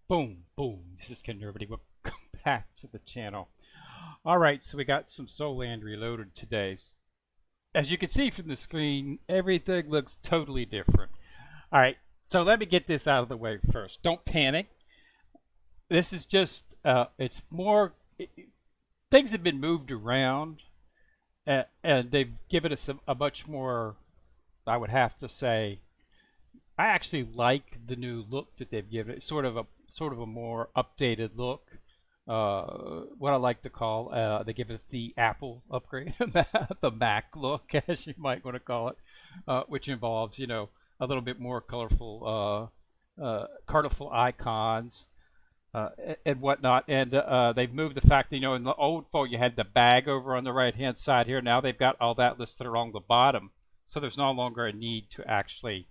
Boom, boom. This is Ken Everybody. Welcome back to the channel. All right, so we got some Soul Land Reloaded today. As you can see from the screen, everything looks totally different. All right, so let me get this out of the way first. Don't panic. This is just, it's more, things have been moved around, and they've given us a much more, I would have to say, I actually like the new look that they've given it. It's sort of a more updated look. What I like to call they give it the Apple upgrade, the Mac look, as you might want to call it, which involves a little bit more colorful icons. And whatnot, and they've moved the fact that in the old phone you had the bag over on the right hand side here. Now they've got all that listed along the bottom, so there's no longer a need to actually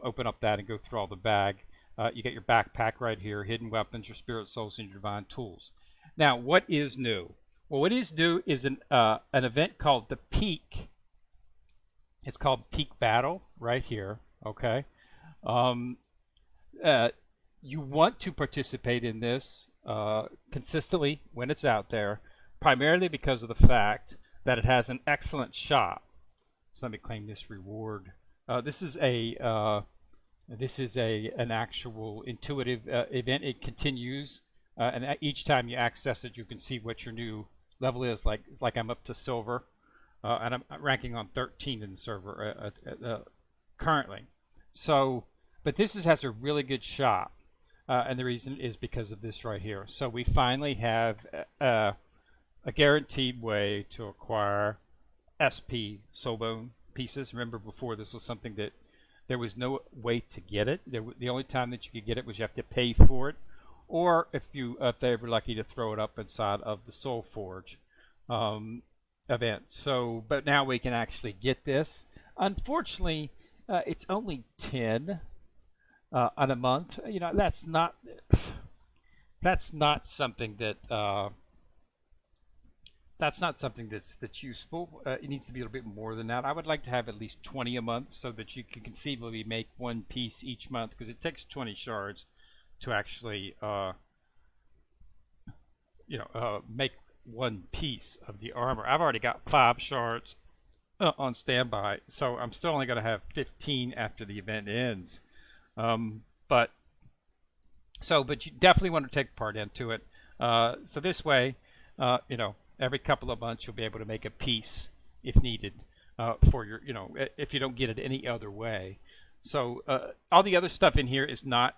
open up that and go through all the bag. You get your backpack right here, hidden weapons, your spirit souls, and your divine tools. Now, what is new? Well, what is new is an event called the Peak. It's called Peak Battle right here. Okay. Um, you want to participate in this consistently when it's out there, primarily because of the fact that it has an excellent shop. So let me claim this reward. This is an actual intuitive event. It continues, and each time you access it, you can see what your new level is. It's like I'm up to silver, and I'm ranking on 13 in the server currently. So, but has a really good shop, and the reason is because of this right here. So we finally have a guaranteed way to acquire SP Soulbone pieces. Remember, before this was something that there was no way to get it. The only time that you could get it was you have to pay for it, or if they were lucky to throw it up inside of the Soul Forge event. So, but now we can actually get this. Unfortunately, it's only 10 on a month. That's not something that. That's not something that's useful. It needs to be a little bit more than that. I would like to have at least 20 a month so that you can conceivably make one piece each month, because it takes 20 shards to actually make one piece of the armor. I've already got 5 shards on standby, so I'm still only going to have 15 after the event ends. But you definitely want to take part into it. So this way, every couple of months you'll be able to make a piece if needed for your, if you don't get it any other way. So all the other stuff in here is not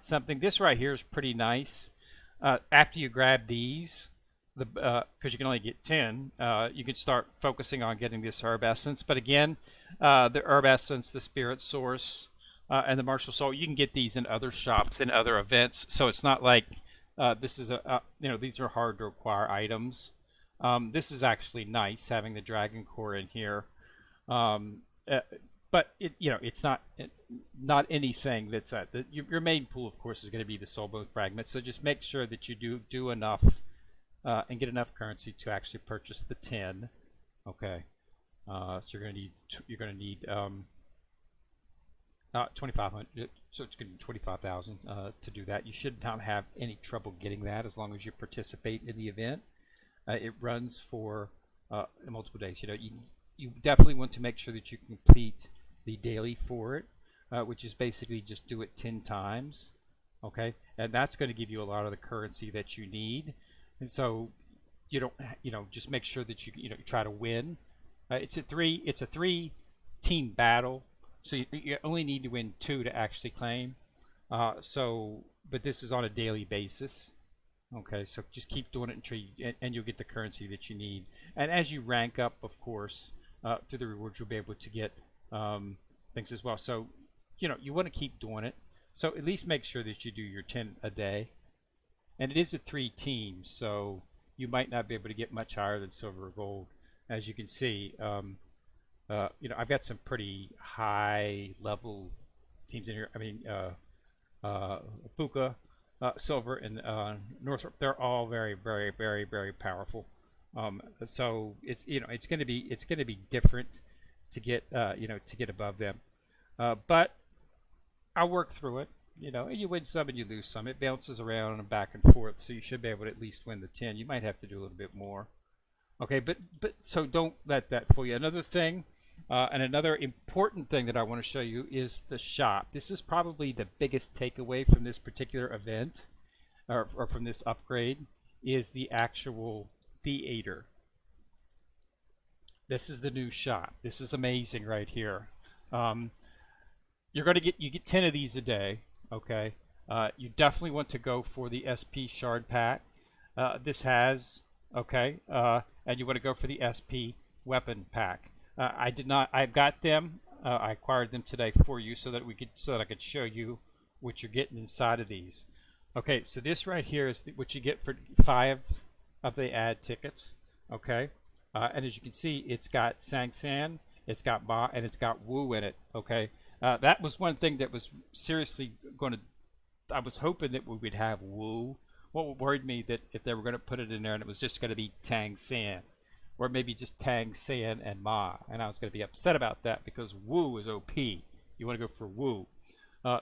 something. This right here is pretty nice. After you grab these, because you can only get 10, you can start focusing on getting this herb essence. But again, the herb essence, the spirit source, and the martial soul, you can get these in other shops and other events. So it's not like this is these are hard to acquire items. This is actually nice having the dragon core in here, but it's not anything that's your main pool. Of course, is going to be the soulbone fragments. So just make sure that you do enough and get enough currency to actually purchase the 10. Okay, so you're going to need 2,500, so it's going to be 25,000 to do that. You should not have any trouble getting that as long as you participate in the event. It runs for multiple days. You definitely want to make sure that you complete the daily for it, which is basically just do it 10 times. Okay, and that's going to give you a lot of the currency that you need. And so you don't, just make sure that you try to win. It's a 3-team battle. So you only need to win 2 to actually claim. But this is on a daily basis. Okay, so just keep doing it until and you'll get the currency that you need. And as you rank up, of course, through the rewards, you'll be able to get things as well. So, you want to keep doing it. So at least make sure that you do your 10 a day. And it is a 3 teams, so you might not be able to get much higher than silver or gold. As you can see, I've got some pretty high level teams in here. I mean, Puka, Silver, and Northrop. They're all very, very, very, very powerful. So it's going to be different to get above them. But I'll work through it. You know, you win some and you lose some. It bounces around and back and forth, so you should be able to at least win the 10. You might have to do a little bit more. Okay, but so don't let that fool you. Another thing, and another important thing that I want to show you is the shop. This is probably the biggest takeaway from this particular event, or from this upgrade, is the actual theater. This is the new shop. This is amazing right here. You're going to get 10 of these a day. Okay, you definitely want to go for the SP shard pack. This has and you want to go for the SP weapon pack. I did not. I've got them. I acquired them today for you so that I could show you what you're getting inside of these. Okay, so this right here is what you get for 5 of the ad tickets. Okay, and as you can see, it's got Sang San, it's got Ba, and it's got Wu in it. Okay. That was one thing that was seriously going to. I was hoping that we would have Wu. What worried me that if they were going to put it in there and it was just going to be Tang San, or maybe just Tang San and Ma, and I was going to be upset about that because Wu is OP. You want to go for Wu.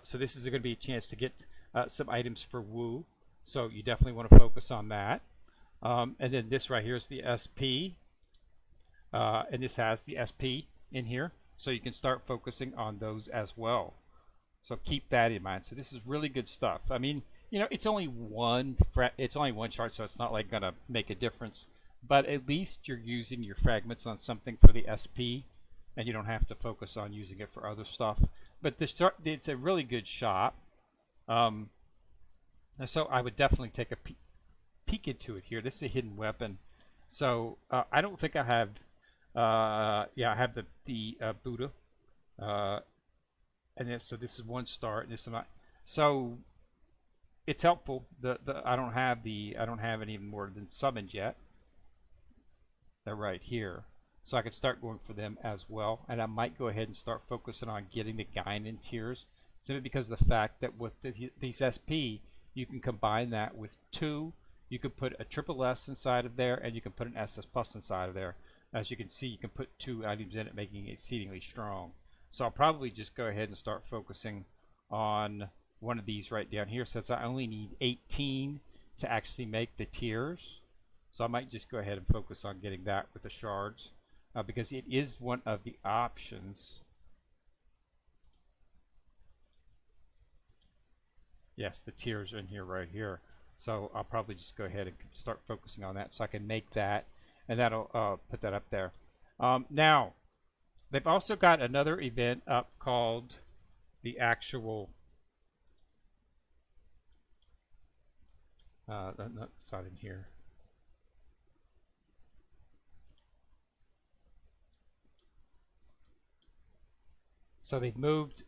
So this is going to be a chance to get some items for Wu. So you definitely want to focus on that. And then this right here is the SP, and this has the SP in here. So you can start focusing on those as well. So keep that in mind. So this is really good stuff. I mean, you know, it's only one shard, so it's not like gonna make a difference. But at least you're using your fragments on something for the SP, and you don't have to focus on using it for other stuff. But it's a really good shop. So I would definitely take a peek into it here. This is a hidden weapon. So I don't think I have. I have the Buddha, and so this is 1 star, and this is not. So it's helpful. I don't have any more than summoned yet. They're right here, so I could start going for them as well, and I might go ahead and start focusing on getting the Guinan tiers, simply because of the fact that with these SP, you can combine that with 2. You could put a triple S inside of there, and you can put an SS plus inside of there. As you can see, you can put 2 items in it, making it exceedingly strong. So I'll probably just go ahead and start focusing on one of these right down here, since I only need 18 to actually make the tiers. So I might just go ahead and focus on getting that with the shards, because it is one of the options. Yes, the tiers are in here right here. So I'll probably just go ahead and start focusing on that so I can make that. And that'll put that up there. Now, they've also got another event up called the actual. It's not in here. So they've moved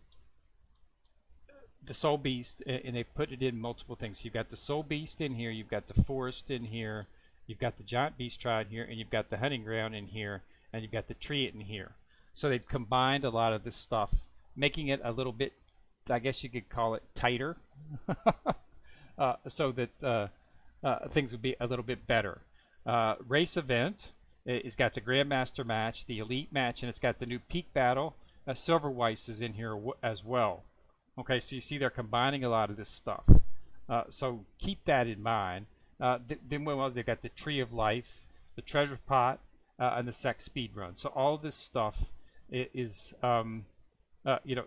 the Soul Beast, and they've put it in multiple things. You've got the Soul Beast in here. You've got the Forest in here. You've got the Giant Beast Triad here, and you've got the Hunting Ground in here, and you've got the Tree in here. So they've combined a lot of this stuff, making it a little bit, I guess you could call it tighter, so that things would be a little bit better. Race event, it's got the Grandmaster match, the Elite match, and it's got the new Peak Battle. Silver Weiss is in here as well. Okay, so you see they're combining a lot of this stuff. So keep that in mind. Then they've got the Tree of Life, the Treasure Pot, and the Sex Speed Run. So all this stuff is,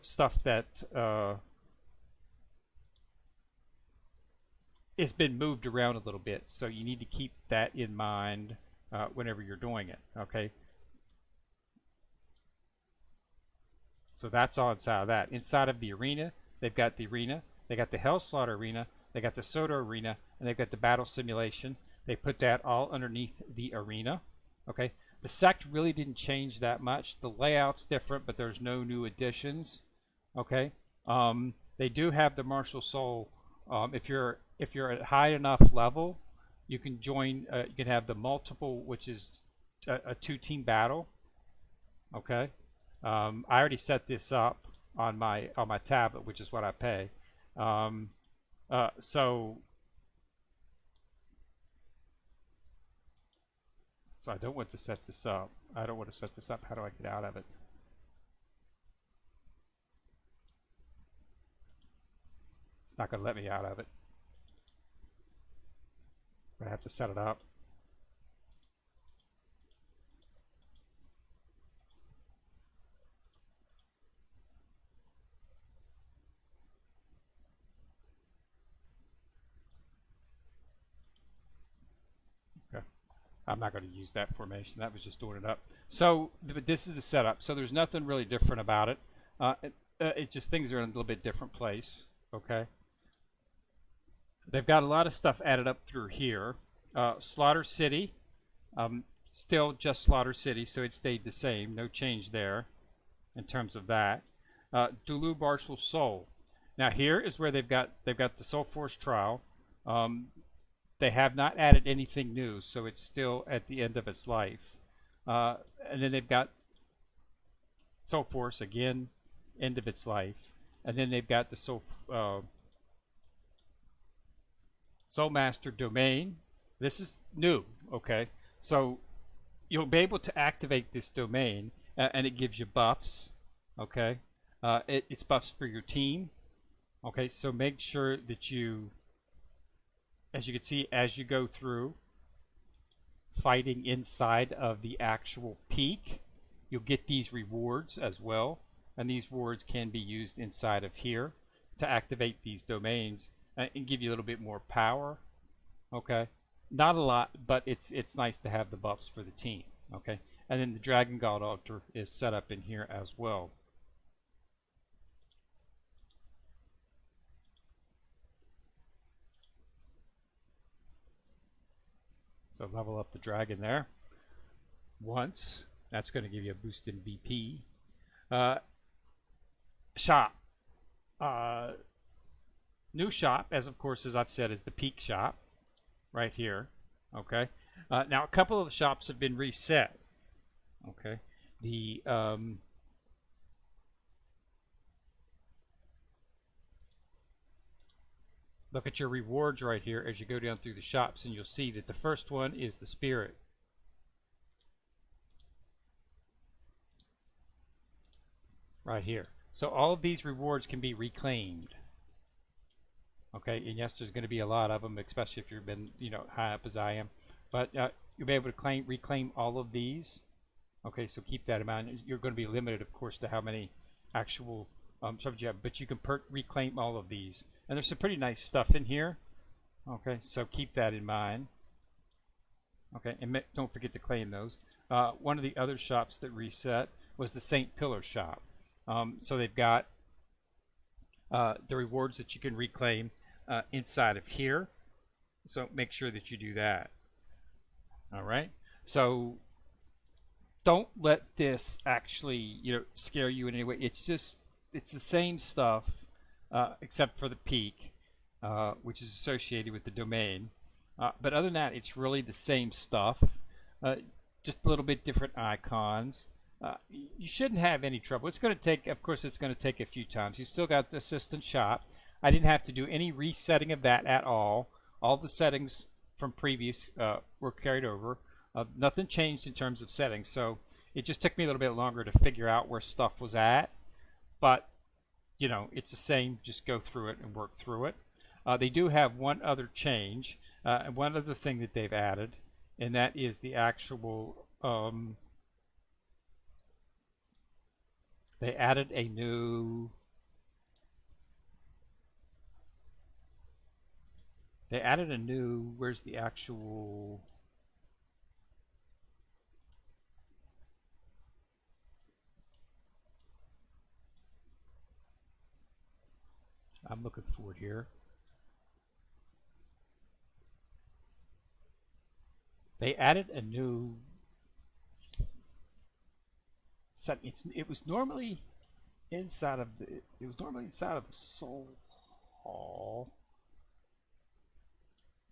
stuff that has been moved around a little bit. So you need to keep that in mind whenever you're doing it. Okay. So that's all inside of that. Inside of the arena, they've got the arena, they got the Hellslaughter arena, they got the Soda arena, and they've got the battle simulation. They put that all underneath the arena. Okay. The sect really didn't change that much. The layout's different, but there's no new additions. Okay. They do have the Martial Soul. If you're at high enough level, you can join. You can have the multiple, which is a 2-team battle. Okay. I already set this up on my tablet, which is what I pay. So I don't want to set this up. I don't want to set this up. How do I get out of it? It's not going to let me out of it. I have to set it up. Okay. I'm not going to use that formation. That was just doing it up. So, but this is the setup. So there's nothing really different about it. It's just things are in a little bit different place. Okay. They've got a lot of stuff added up through here. Slaughter City, still just Slaughter City, so it stayed the same. No change there in terms of that. Dulu Barshal Soul. Now here is where they've got the Soul Force trial. They have not added anything new, so it's still at the end of its life. And then they've got Soul Force again, end of its life. And then they've got the Soul Master Domain. This is new, okay? So you'll be able to activate this domain, and it gives you buffs, okay? It's buffs for your team, okay? So make sure that you, as you can see, as you go through fighting inside of the actual peak, you'll get these rewards as well, and these rewards can be used inside of here to activate these domains and give you a little bit more power, okay? Not a lot, but it's nice to have the buffs for the team, okay? And then the Dragon God Altar is set up in here as well. So level up the dragon there once. That's going to give you a boost in BP. Shop. New shop, as of course, as I've said, is the peak shop right here. Okay. Now a couple of the shops have been reset. Okay. The look at your rewards right here as you go down through the shops, and you'll see that the first one is the spirit. Right here. So all of these rewards can be reclaimed. Okay, and yes, there's going to be a lot of them, especially if you've been, high up as I am. But you'll be able to reclaim all of these. Okay, so keep that in mind. You're going to be limited, of course, to how many actual subjects you have, but you can reclaim all of these. And there's some pretty nice stuff in here. Okay, so keep that in mind. Okay, and don't forget to claim those. One of the other shops that reset was the St. Pillar shop. So they've got the rewards that you can reclaim inside of here. So make sure that you do that. All right. So don't let this actually, scare you in any way. It's the same stuff, except for the peak, which is associated with the domain. But other than that, it's really the same stuff, just a little bit different icons. You shouldn't have any trouble. It's going to take, of course, it's going to take a few times. You've still got the assistant shop. I didn't have to do any resetting of that at all. All the settings from previous were carried over. Nothing changed in terms of settings. So it just took me a little bit longer to figure out where stuff was at. But, it's the same. Just go through it and work through it. They do have one other change, and one other thing that they've added, and that is the actual... they added a new... Where's the actual... I'm looking for it here. They added a new... It was normally inside of the Soul Hall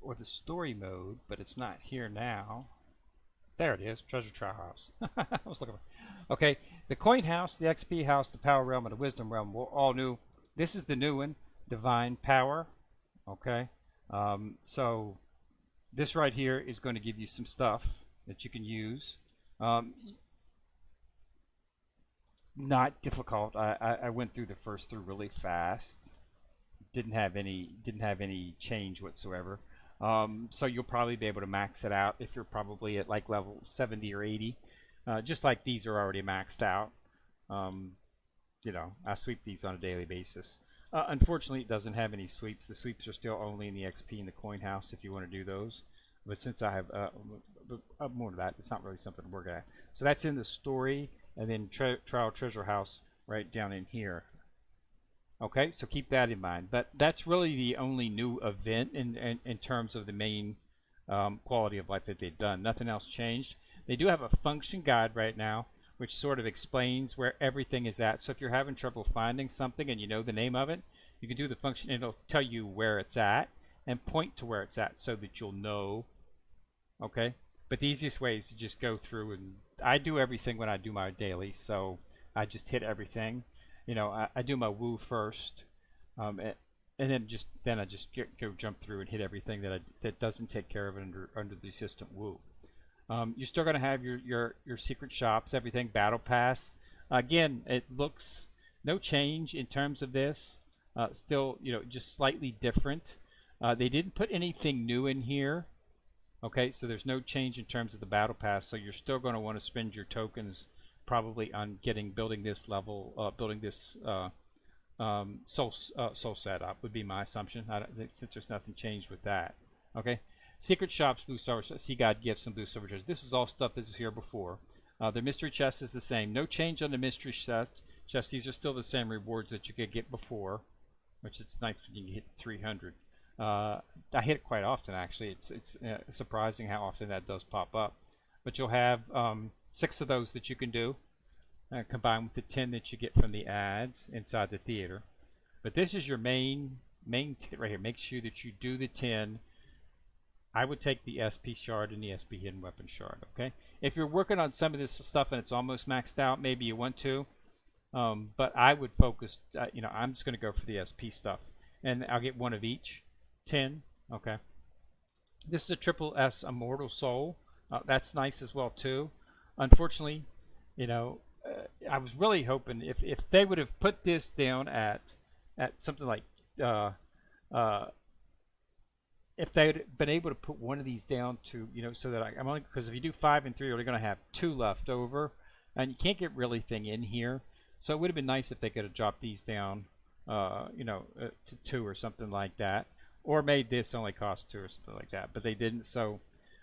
or the story mode, but it's not here now. There it is, Treasure Trial House. I was looking for. Okay, the Coin House, the XP House, the Power Realm, and the Wisdom Realm were all new. This is the new one, Divine Power. Okay, so this right here is going to give you some stuff that you can use. Not difficult. I went through the first three really fast, didn't have any change whatsoever. So you'll probably be able to max it out if you're probably at like level 70 or 80. Just like these are already maxed out. Um, I sweep these on a daily basis. Unfortunately, it doesn't have any sweeps. The sweeps are still only in the XP and the coin house if you want to do those. But since I have more to that, it's not really something to work at. So that's in the story, and then trial treasure house right down in here. Okay, so keep that in mind. But that's really the only new event in terms of the main quality of life that they've done. Nothing else changed. They do have a function guide right now, which sort of explains where everything is at. So if you're having trouble finding something and you know the name of it, you can do the function and it'll tell you where it's at and point to where it's at so that you'll know. Okay, but the easiest way is to just go through, and I do everything when I do my daily, so I just hit everything. I do my woo first, and then I just go jump through and hit everything that doesn't take care of it under the assistant woo. You're still going to have your secret shops, everything battle pass. Again, it looks no change in terms of this. Still, just slightly different. They didn't put anything new in here. Okay, so there's no change in terms of the battle pass. So you're still going to want to spend your tokens probably on building this level, building this soul set up would be my assumption. Since there's nothing changed with that. Okay. Secret shops, boost over, see God gifts and boost overcharge. This is all stuff that was here before. The mystery chest is the same. No change on the mystery chest. These are still the same rewards that you could get before, which it's nice when you hit 300. I hit it quite often actually. It's surprising how often that does pop up. But you'll have 6 of those that you can do, combined with the 10 that you get from the ads inside the theater. But this is your main ticket right here. Make sure that you do the 10. I would take the SP shard and the SP hidden weapon shard. Okay, if you're working on some of this stuff and it's almost maxed out, maybe you want to. But I would focus. I'm just going to go for the SP stuff, and I'll get 1 of each. 10. Okay. This is a triple S immortal soul. That's nice as well too. Unfortunately, I was really hoping if they would have put this down at something like if they had been able to put one of these down to so that I'm only, because if you do 5 and 3, you're only going to have 2 left over, and you can't get really thing in here. So it would have been nice if they could have dropped these down, to 2 or something like that, or made this only cost 2 or something like that. But they didn't, so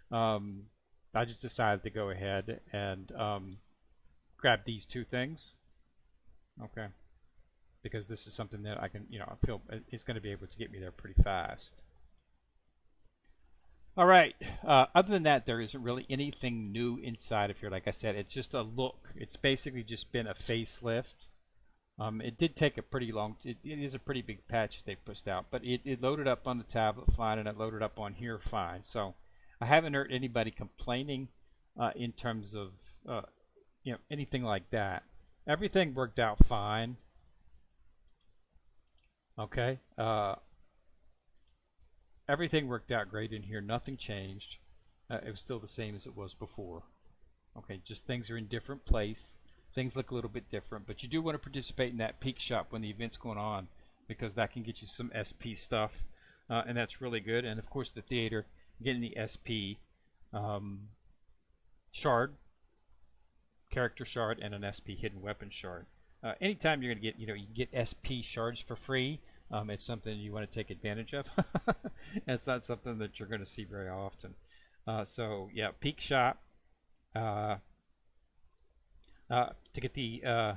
I just decided to go ahead and grab these 2 things. Okay, because this is something that I can, I feel it's going to be able to get me there pretty fast. All right. Other than that, there isn't really anything new inside of here. Like I said, it's just a look. It's basically just been a facelift. It did take a pretty long. It is a pretty big patch that they pushed out, but it loaded up on the tablet fine, and it loaded up on here fine. So I haven't heard anybody complaining in terms of anything like that. Everything worked out fine. Okay. Everything worked out great in here. Nothing changed. It was still the same as it was before. Okay, just things are in different place. Things look a little bit different, but you do want to participate in that peak shop when the event's going on, because that can get you some SP stuff, and that's really good. And of course, the theater, getting the SP shard, character shard, and an SP hidden weapon shard. Anytime you're going to get, you can get SP shards for free. It's something you want to take advantage of. It's not something that you're going to see very often. So yeah, peak shop to get the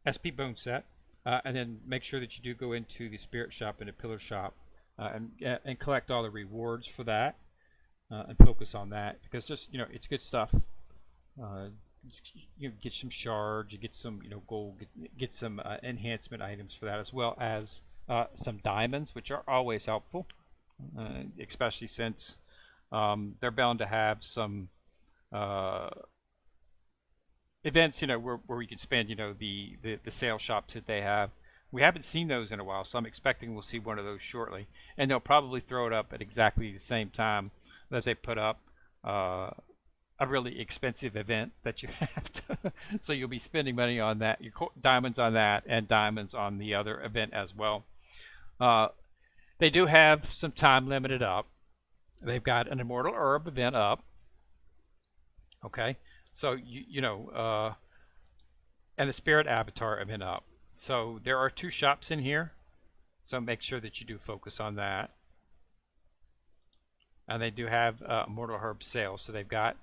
SP bone set, and then make sure that you do go into the spirit shop and the pillar shop and collect all the rewards for that, and focus on that, because just it's good stuff. You get some shards, you get some gold, get some enhancement items for that, as well as some diamonds, which are always helpful, especially since they're bound to have some events where you can spend the sale shops that they have. We haven't seen those in a while, so I'm expecting we'll see one of those shortly, and they'll probably throw it up at exactly the same time that they put up a really expensive event that you have to. So you'll be spending money on that, your diamonds on that, and diamonds on the other event as well. Uh, they do have some time limited up. They've got an immortal herb event up. Okay, so and the spirit avatar event up. So there are 2 shops in here. So make sure that you do focus on that. And they do have immortal herb sales. So they've got.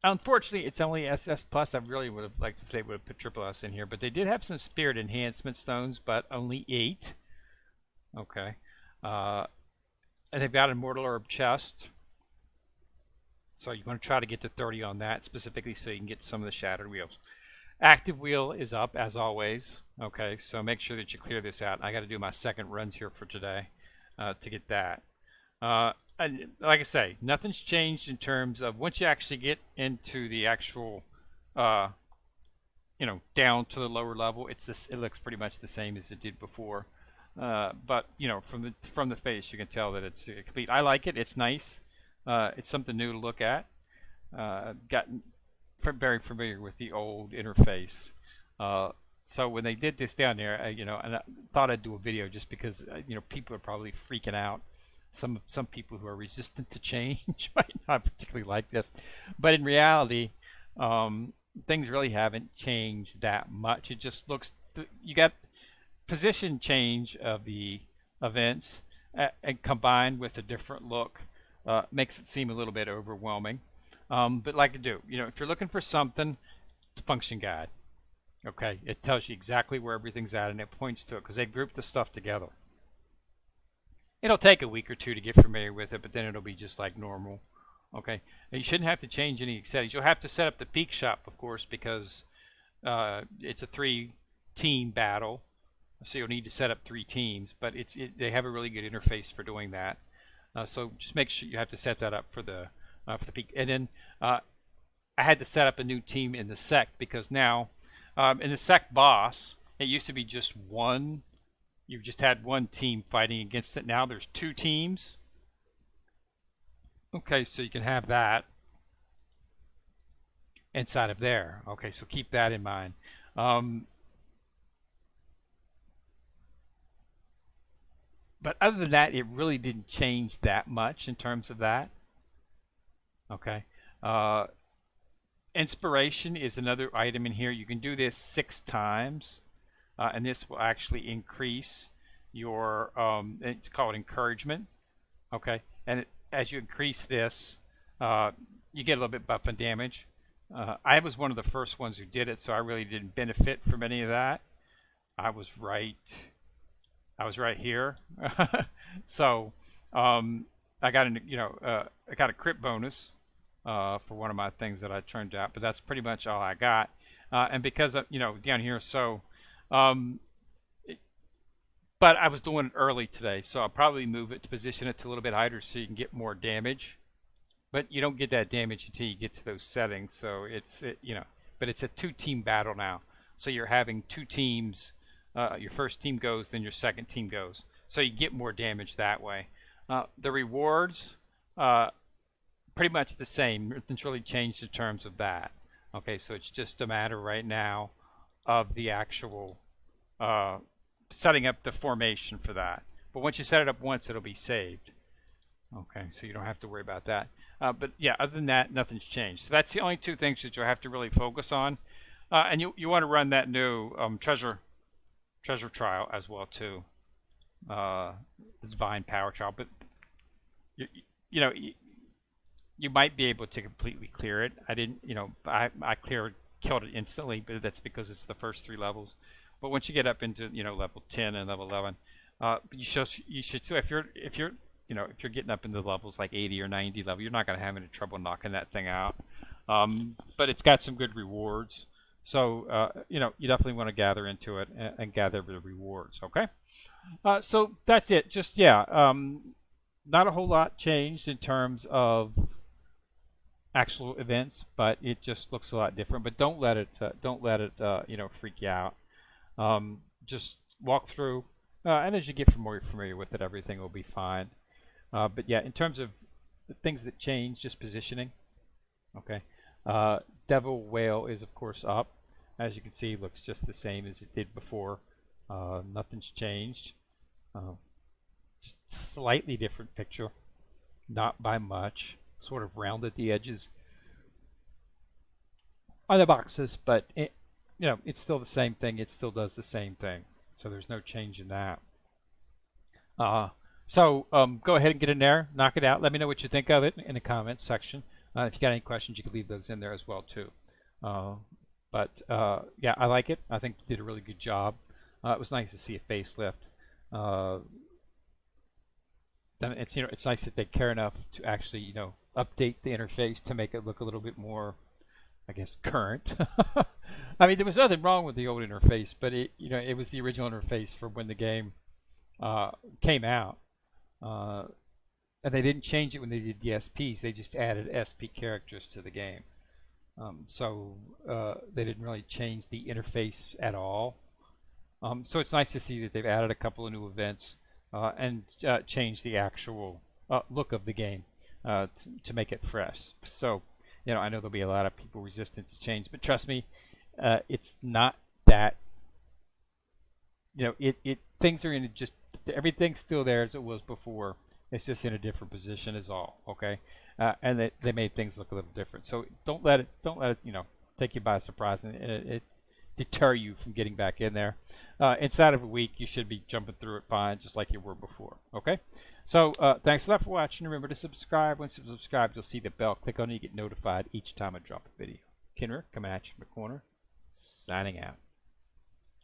Unfortunately, it's only SS plus. I really would have liked if they would have put triple S in here, but they did have some spirit enhancement stones, but only 8. Okay. And they've got an immortal herb chest. So you want to try to get to 30 on that specifically so you can get some of the shattered wheels. Active wheel is up as always. Okay, so make sure that you clear this out. I got to do my second runs here for today to get that. And like I say, nothing's changed in terms of once you actually get into the actual, down to the lower level. It looks pretty much the same as it did before. But from the face, you can tell that it's complete. I like it. It's nice. It's something new to look at. Gotten very familiar with the old interface. So when they did this down there, and I thought I'd do a video just because people are probably freaking out. Some people who are resistant to change might not particularly like this, but in reality, things really haven't changed that much. It just looks you got position change of the events and combined with a different look makes it seem a little bit overwhelming. But like I do, if you're looking for something, it's a function guide. Okay, it tells you exactly where everything's at and it points to it because they group the stuff together. It'll take a week or 2 to get familiar with it, but then it'll be just like normal. Okay, and you shouldn't have to change any settings. You'll have to set up the peak shop, of course, because it's a 3-team battle, so you'll need to set up 3 teams. But they have a really good interface for doing that. So just make sure you have to set that up for the peak. And then I had to set up a new team in the sect because now in the sect boss, it used to be just one. You just had one team fighting against it. Now there's 2 teams. Okay, so you can have that inside of there. Okay, so keep that in mind. But other than that, it really didn't change that much in terms of that. Okay. Inspiration is another item in here. You can do this 6 times. And this will actually increase your, it's called encouragement, okay? And as you increase this, you get a little bit buff and damage. I was one of the first ones who did it, so I really didn't benefit from any of that. I was right here. So I got I got a crit bonus for one of my things that I turned out, but that's pretty much all I got. And because of, down here, so. But I was doing it early today, so I'll probably move it to position it to a little bit higher so you can get more damage. But you don't get that damage until you get to those settings. So but it's a 2-team battle now. So you're having 2 teams. Your first team goes, then your second team goes. So you get more damage that way. The rewards, pretty much the same. Nothing's really changed in terms of that. Okay, so it's just a matter right now of the actual setting up the formation for that. But once you set it up once, it'll be saved. Okay, so you don't have to worry about that. But yeah, other than that, nothing's changed. So that's the only 2 things that you'll have to really focus on. And you want to run that new treasure trial as well too. The divine power trial, but you might be able to completely clear it. I didn't, I killed it instantly, but that's because it's the first 3 levels. But once you get up into level 10 and level 11, you should. So if you're getting up into levels like 80 or 90 level, you're not going to have any trouble knocking that thing out. But it's got some good rewards, so you definitely want to gather into it and gather the rewards. Okay, so that's it. Just not a whole lot changed in terms of actual events, but it just looks a lot different. But don't let it freak you out. Just walk through, and as you get more familiar with it, everything will be fine. But yeah, in terms of the things that change, just positioning. Okay, Devil Whale is of course up. As you can see, looks just the same as it did before. Nothing's changed. Just slightly different picture, not by much. Sort of rounded the edges on the boxes, but it's still the same thing. It still does the same thing. So there's no change in that. Go ahead and get in there, knock it out. Let me know what you think of it in the comments section. If you got any questions, you can leave those in there as well too. Yeah, I like it. I think you did a really good job. It was nice to see a facelift. Then it's nice that they care enough to actually update the interface to make it look a little bit more, I guess, current. I mean, there was nothing wrong with the old interface, but it was the original interface for when the game came out, and they didn't change it when they did the SPs. They just added SP characters to the game. They didn't really change the interface at all. So it's nice to see that they've added a couple of new events and changed the actual look of the game to make it fresh. So, I know there'll be a lot of people resistant to change, but trust me, it's not that. Things are in just everything's still there as it was before. It's just in a different position, is all. Okay, and they made things look a little different. So don't let it take you by surprise and it deter you from getting back in there. Inside of a week, you should be jumping through it fine, just like you were before. Okay, so thanks a lot for watching. Remember to subscribe. Once you subscribe, you'll see the bell. Click on it, you get notified each time I drop a video. Kenner coming at you from the corner, signing out.